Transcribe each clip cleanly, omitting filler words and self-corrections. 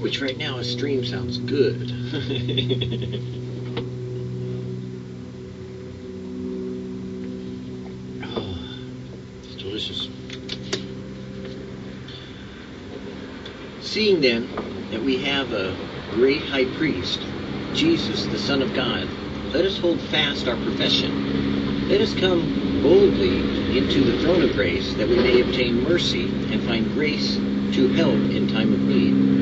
which right now a stream sounds good. Oh, it's delicious. Seeing then that we have a great high priest, Jesus, the Son of God, let us hold fast our profession. Let us come boldly into the throne of grace, that we may obtain mercy and find grace to help in time of need.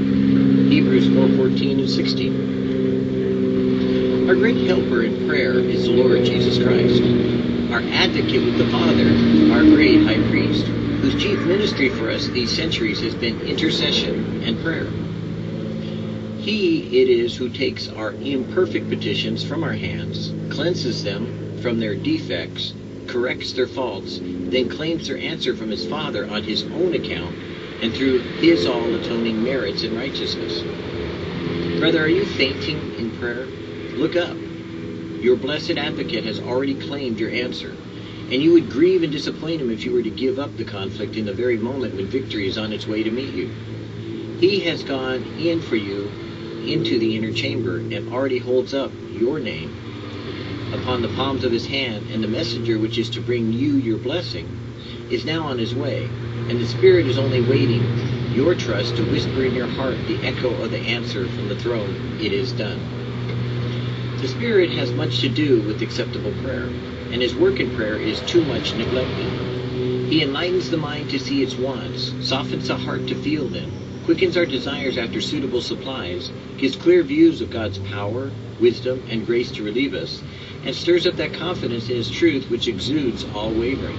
Hebrews 4:14 and 16. Our great helper in prayer is the Lord Jesus Christ, our advocate with the Father, our great high priest, whose chief ministry for us these centuries has been intercession and prayer. He it is who takes our imperfect petitions from our hands, cleanses them from their defects, corrects their faults, then claims their answer from his Father on his own account and through his all-atoning merits and righteousness. Brother, are you fainting in prayer? Look up. Your blessed advocate has already claimed your answer, and you would grieve and disappoint him if you were to give up the conflict in the very moment when victory is on its way to meet you. He has gone in for you into the inner chamber and already holds up your name upon the palms of his hand, and the messenger which is to bring you your blessing is now on his way, and the Spirit is only waiting your trust to whisper in your heart the echo of the answer from the throne, "It is done." The Spirit has much to do with acceptable prayer, and his work in prayer is too much neglected. He enlightens the mind to see its wants, softens the heart to feel them, quickens our desires after suitable supplies, gives clear views of God's power, wisdom, and grace to relieve us, and stirs up that confidence in his truth which exudes all wavering.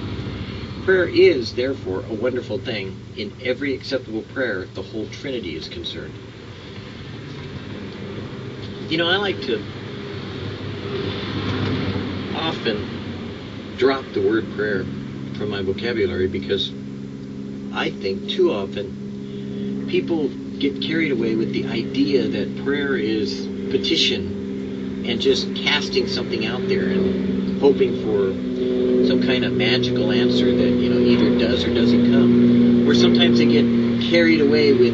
Prayer is, therefore, a wonderful thing. In every acceptable prayer, the whole Trinity is concerned. You know, I like to often drop the word prayer from my vocabulary because I think too often people get carried away with the idea that prayer is petition and just casting something out there and hoping for some kind of magical answer that, either does or doesn't come. Or sometimes they get carried away with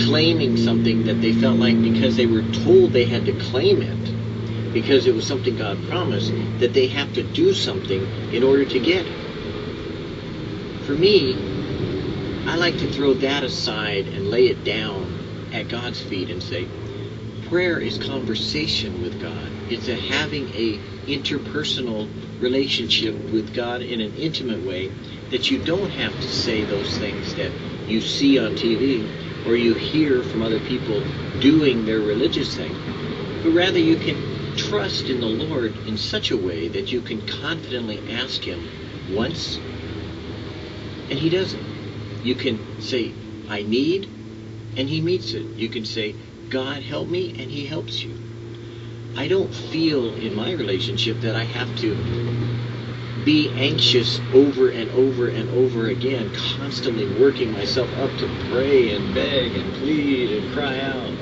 claiming something that they felt like because they were told they had to claim it, because it was something God promised, that they have to do something in order to get it. For me, I like to throw that aside and lay it down at God's feet and say, prayer is conversation with God. It's having a interpersonal relationship with God in an intimate way, that you don't have to say those things that you see on TV or you hear from other people doing their religious thing, but rather you can trust in the Lord in such a way that you can confidently ask him once and he does it. You can say, I need, and he meets it. You can say, God help me, and he helps you. I don't feel in my relationship that I have to be anxious over and over and over again, constantly working myself up to pray and beg and plead and cry out.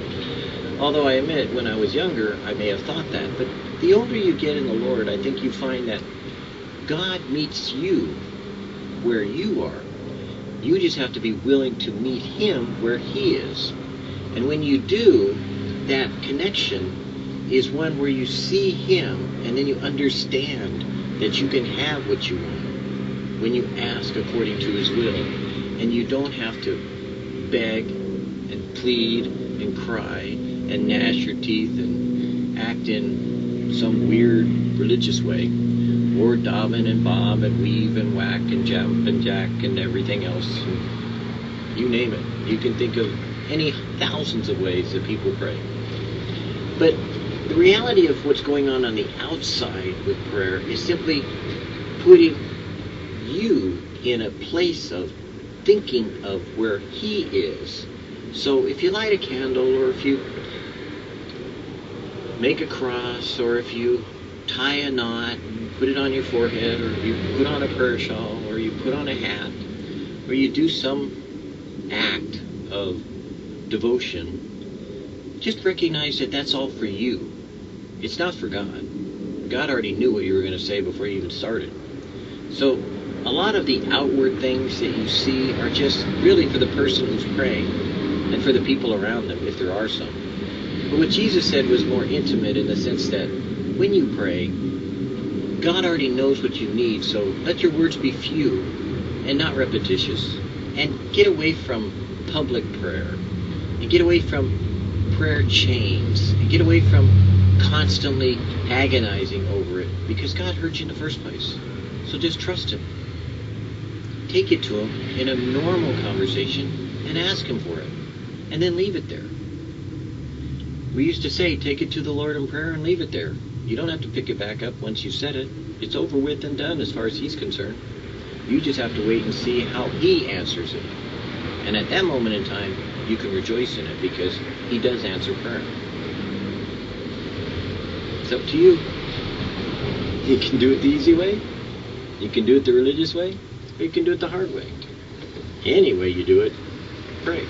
Although I admit, when I was younger, I may have thought that. But the older you get in the Lord, I think you find that God meets you where you are. You just have to be willing to meet him where he is. And when you do, that connection is one where you see him, and then you understand that you can have what you want when you ask according to his will. And you don't have to beg and plead and cry and gnash your teeth and act in some weird religious way, or daven and bob and weave and whack and jump and jack and everything else. You name it. You can think of any thousands of ways that people pray. But the reality of what's going on the outside with prayer is simply putting you in a place of thinking of where he is. So if you light a candle, or if you make a cross, or if you tie a knot and put it on your forehead, or you put on a prayer shawl, or you put on a hat, or you do some act of devotion, just recognize that that's all for you. It's not for God. God already knew what you were going to say before you even started. So a lot of the outward things that you see are just really for the person who's praying. and for the people around them, if there are some. But what Jesus said was more intimate in the sense that when you pray, God already knows what you need, so let your words be few and not repetitious. And get away from public prayer. And get away from prayer chains. And get away from constantly agonizing over it, because God heard you in the first place. So just trust Him. Take it to Him in a normal conversation and ask Him for it. And then leave it there. We used to say, take it to the Lord in prayer and leave it there. You don't have to pick it back up once you said it. It's over with and done as far as He's concerned. You just have to wait and see how He answers it. And at that moment in time, you can rejoice in it, because He does answer prayer. It's up to you. You can do it the easy way. You can do it the religious way. Or you can do it the hard way. Any way you do it, pray.